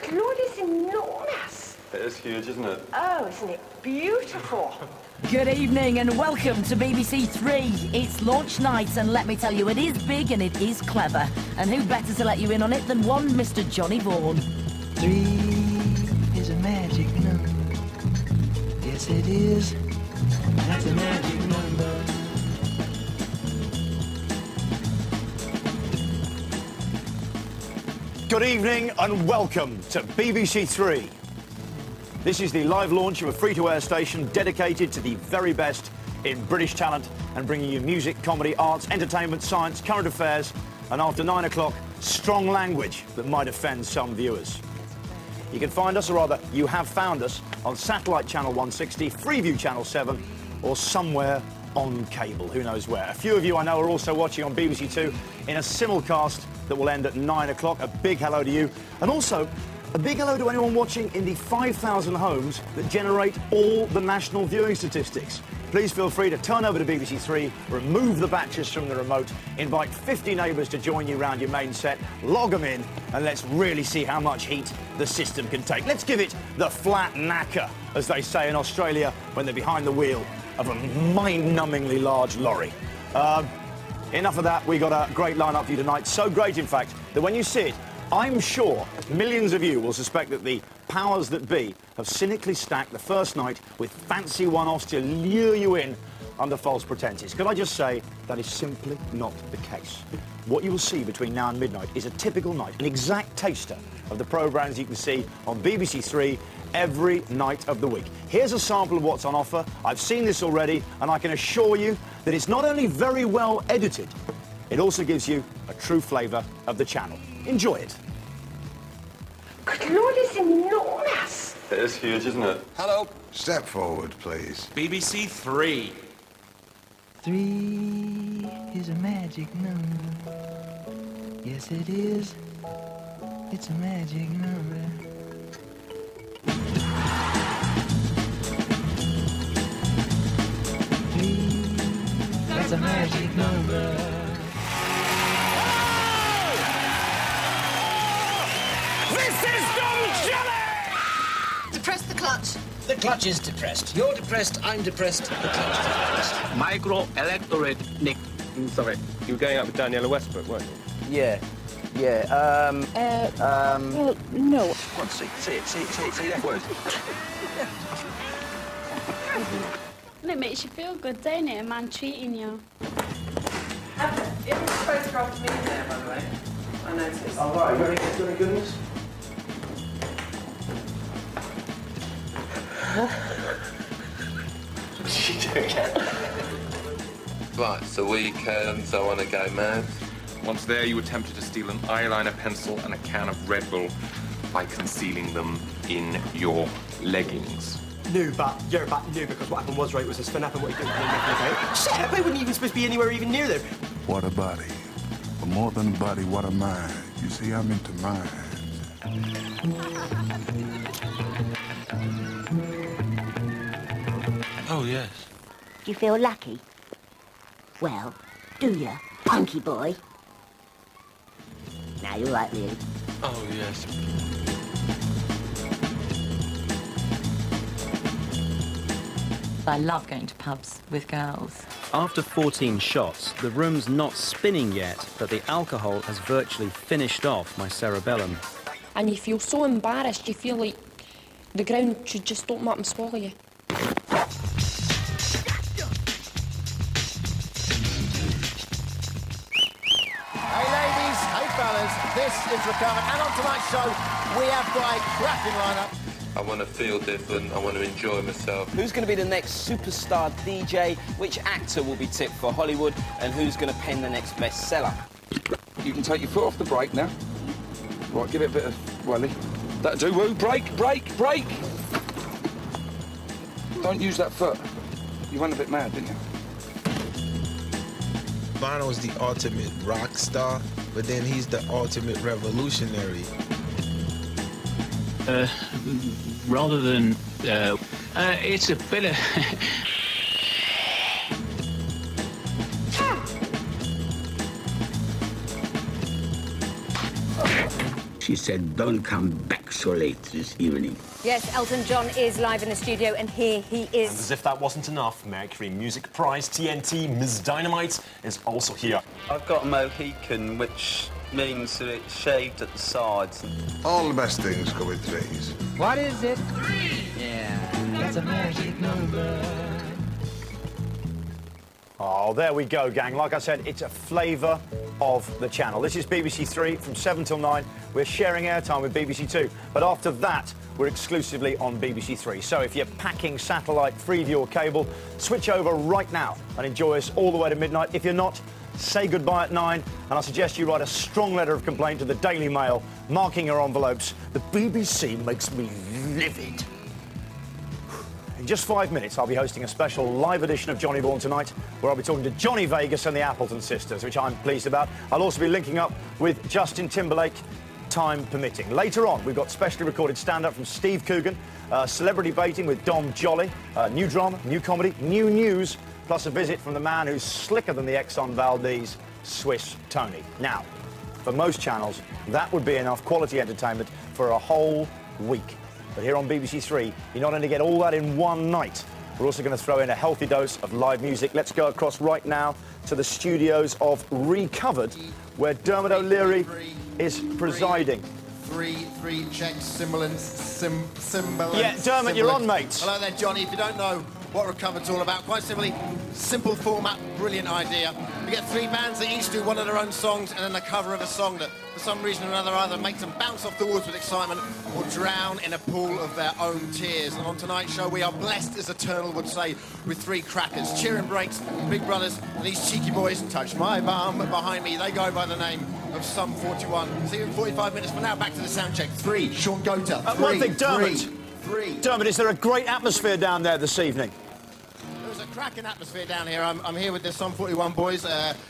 Good Lord, it's enormous. It is huge, isn't it? Oh, isn't it beautiful? Good evening and welcome to BBC Three. It's launch night and let me tell you, it is big and it is clever. And who better to let you in on it than one Mr. Johnny Vaughan? 3 is a magic number. Yes, it is. That's a magic number. Good evening and welcome to BBC Three. This is the live launch of a free-to-air station dedicated to the very best in British talent and bringing you music, comedy, arts, entertainment, science, current affairs, and after 9 o'clock, strong language that might offend some viewers. You can find us, or rather, you have found us, on satellite channel 160, Freeview channel 7, or somewhere on cable, who knows where. A few of you I know are also watching on BBC Two in a simulcast that will end at 9 o'clock. A big hello to you. And also, a big hello to anyone watching in the 5,000 homes that generate all the national viewing statistics. Please feel free to turn over to BBC Three, remove the batches from the remote, invite 50 neighbours to join you round your main set, log them in, and let's really see how much heat the system can take. Let's give it the flat knacker, as they say in Australia when they're behind the wheel of a mind-numbingly large lorry. Enough of that. We got a great lineup for you tonight. So great, in fact, that when you see it, I'm sure millions of you will suspect that the powers that be have cynically stacked the first night with fancy one-offs to lure you in under false pretences. Could I just say that is simply not the case? What you will see between now and midnight is a typical night, an exact taster of the programmes you can see on BBC Three every night of the week. Here's a sample of what's on offer. I've seen this already, and I can assure you that it's not only very well edited, it also gives you a true flavour of the channel. Enjoy it. Good Lord, it's enormous. It is huge, isn't it? Hello. Step forward, please. BBC Three. 3 is a magic number. Yes, it is. It's a magic number. That's a magic number. This is Dom Jelly! Depress the clutch. The clutch is depressed. You're depressed, I'm depressed, the clutch is depressed. Micro-electorate, Nick. Sorry, you were going out with Daniela Westbrook, weren't you? Yeah. Well, no. Come on, say that word. And it makes you feel good, don't it? A man treating you. It was photographed me in there, by the way. I noticed. Oh, right. You got any goodness? What's she doing again? Right, so weekends, I want to go mad. Once there, you attempted to steal an eyeliner pencil and a can of Red Bull by concealing them in your leggings. No, but you're about new because what happened was, right, was this fun happened, what you couldn't okay? Shut up, I wasn't even supposed to be anywhere even near them. What a body. But more than a body, what a mind. You see, I'm into minds. Oh, yes. Do you feel lucky? Well, do you, punky boy? Now you're right, really. Oh, yes. I love going to pubs with girls. After 14 shots, the room's not spinning yet, but the alcohol has virtually finished off my cerebellum. And you feel so embarrassed, you feel like the ground should just open up and swallow you. Hey ladies, hey fellas, this is Recovered, and on tonight's show we have got a cracking lineup. I want to feel different, I want to enjoy myself. Who's going to be the next superstar DJ? Which actor will be tipped for Hollywood? And who's going to pen the next bestseller? You can take your foot off the brake now. Right, give it a bit of welly. That'll do, woo. Brake, brake, brake! Don't use that foot. You went a bit mad, didn't you? Bono's the ultimate rock star, but then he's the ultimate revolutionary. Rather than, it's a bit of... She said, don't come back so late this evening. Yes, Elton John is live in the studio, and here he is. And as if that wasn't enough, Mercury Music Prize TNT Ms. Dynamite is also here. I've got a Mohican, which means that it's shaved at the sides. All the best things go in threes. What is it? Yeah, that's a magic number. Oh, there we go, gang. Like I said, it's a flavour of the channel. This is BBC 3 from 7 till 9. We're sharing airtime with BBC 2. But after that, we're exclusively on BBC 3. So if you're packing satellite, Freeview or cable, switch over right now and enjoy us all the way to midnight. If you're not, say goodbye at 9. And I suggest you write a strong letter of complaint to the Daily Mail, marking your envelopes. The BBC makes me livid. In just 5 minutes, I'll be hosting a special live edition of Johnny Vaughan Tonight, where I'll be talking to Johnny Vegas and the Appleton Sisters, which I'm pleased about. I'll also be linking up with Justin Timberlake, time permitting. Later on, we've got specially recorded stand-up from Steve Coogan, celebrity baiting with Dom Jolly, new drama, new comedy, new news, plus a visit from the man who's slicker than the Exxon Valdez, Swiss Tony. Now, for most channels, that would be enough quality entertainment for a whole week. But here on BBC 3, you not only get all that in one night, we're also going to throw in a healthy dose of live music. Let's go across right now to the studios of Recovered, where Dermot O'Leary is presiding. Three checks, Symbolance. Yeah, Dermot, you're on, mate. Hello there, Johnny. If you don't know what Recovered's all about, quite simply, simple format, brilliant idea. You get three bands that each do one of their own songs and then a cover of a song that, for some reason or another, either makes them bounce off the walls with excitement or drown in a pool of their own tears. And on tonight's show, we are blessed, as Eternal would say, with three crackers, cheering breaks, big brothers, and these cheeky boys, touch my bum behind me. They go by the name of Sum 41. See you in 45 minutes. For now, back to the sound check. Three, Sean Gota. One thing, Dermot. Dermot, is there a great atmosphere down there this evening? There's a cracking atmosphere down here. I'm here with the Sum 41 boys.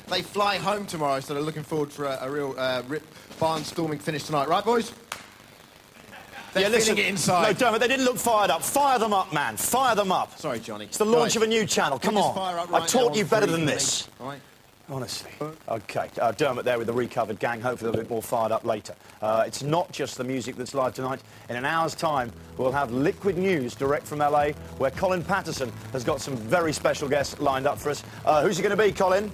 They fly home tomorrow, so they're looking forward for a real barnstorming finish tonight. Right, boys? They're feeling it inside. No, Dermot, they didn't look fired up. Fire them up, man. Fire them up. Sorry, Johnny. It's the launch of a new channel. Come on. Right, I taught you better than this. Right. Honestly. OK, Dermot there with the Recovered gang. Hopefully a bit more fired up later. It's not just the music that's live tonight. In an hour's time, we'll have Liquid News direct from LA, where Colin Patterson has got some very special guests lined up for us. Who's it going to be, Colin?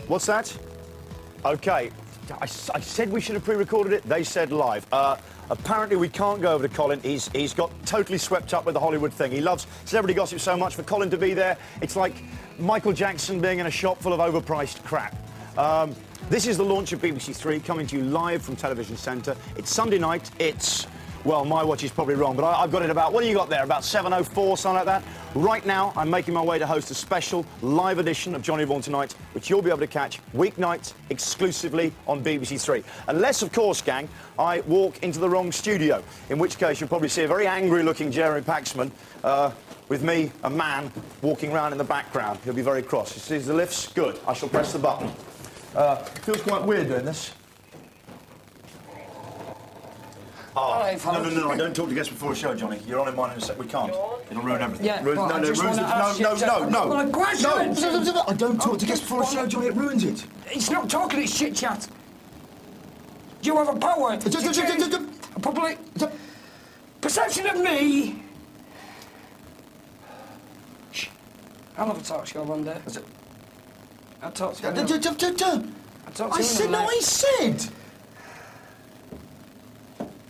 What's that? OK. I said we should have pre-recorded it. They said live. Apparently we can't go over to Colin. He's got totally swept up with the Hollywood thing. He loves celebrity gossip so much. For Colin to be there, it's like Michael Jackson being in a shop full of overpriced crap. This is the launch of BBC 3, coming to you live from Television Centre. It's Sunday night. It's, well, my watch is probably wrong, but I've got it about, what do you got there, about 7:04, something like that? Right now, I'm making my way to host a special live edition of Johnny Vaughan Tonight, which you'll be able to catch weeknights exclusively on BBC 3. Unless, of course, gang, I walk into the wrong studio, in which case you'll probably see a very angry-looking Jeremy Paxman, with me, a man, walking around in the background. He'll be very cross. He sees the lifts? Good. I shall press the button. Feels quite weird doing this. Oh, no, I don't talk to guests before a show, Johnny. You're on in mine in a sec. We can't. It'll ruin everything. Yeah, no, I just ruins wanna it. ask you No. Well, No, I don't talk to guests before a show, Johnny. It ruins it. It's not talking, it's chit-chat. You have a power. A public perception of me. Shh. I'll have a talk show one day. I'll talk to you. I said, no, I said.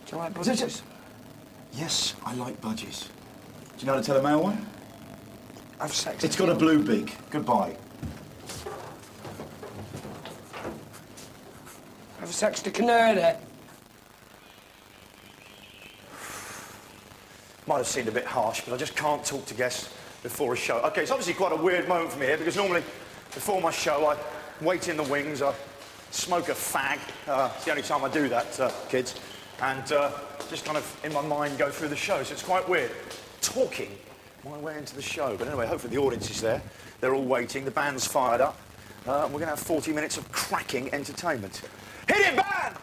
Do you like budgies? Yes, I like budgies. Do you know how to tell a male one? I've sex. It's got a blue beak. Goodbye. I've sex to canary. Might have seemed a bit harsh, but I just can't talk to guests before a show. OK, it's obviously quite a weird moment for me here, because normally, before my show, I wait in the wings, I smoke a fag. It's the only time I do that, kids. And just kind of, in my mind, go through the show. So it's quite weird. Talking my way into the show. But anyway, hopefully the audience is there. They're all waiting. The band's fired up. We're going to have 40 minutes of cracking entertainment. Hit it, band!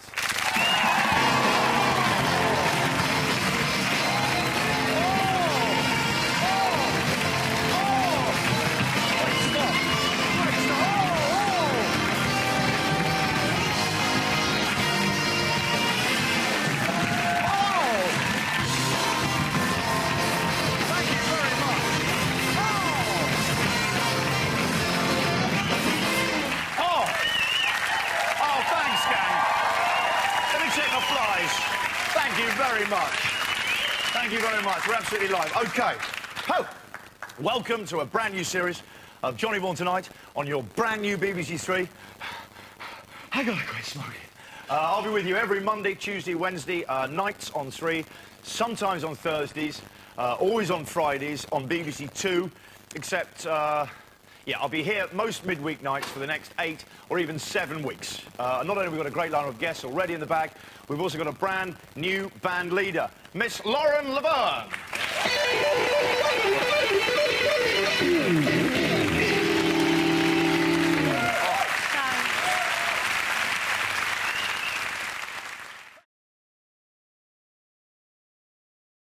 very much. Thank you very much. We're absolutely live. OK. Oh, welcome to a brand new series of Johnny Vaughan Tonight on your brand new BBC Three. I got a great smoking. I'll be with you every Monday, Tuesday, Wednesday, nights on 3, sometimes on Thursdays, always on Fridays on BBC 2, except, yeah, I'll be here most midweek nights for the next 8 or even 7 weeks. Not only have we got a great line of guests already in the bag, we've also got a brand new band leader, Miss Lauren Laverne.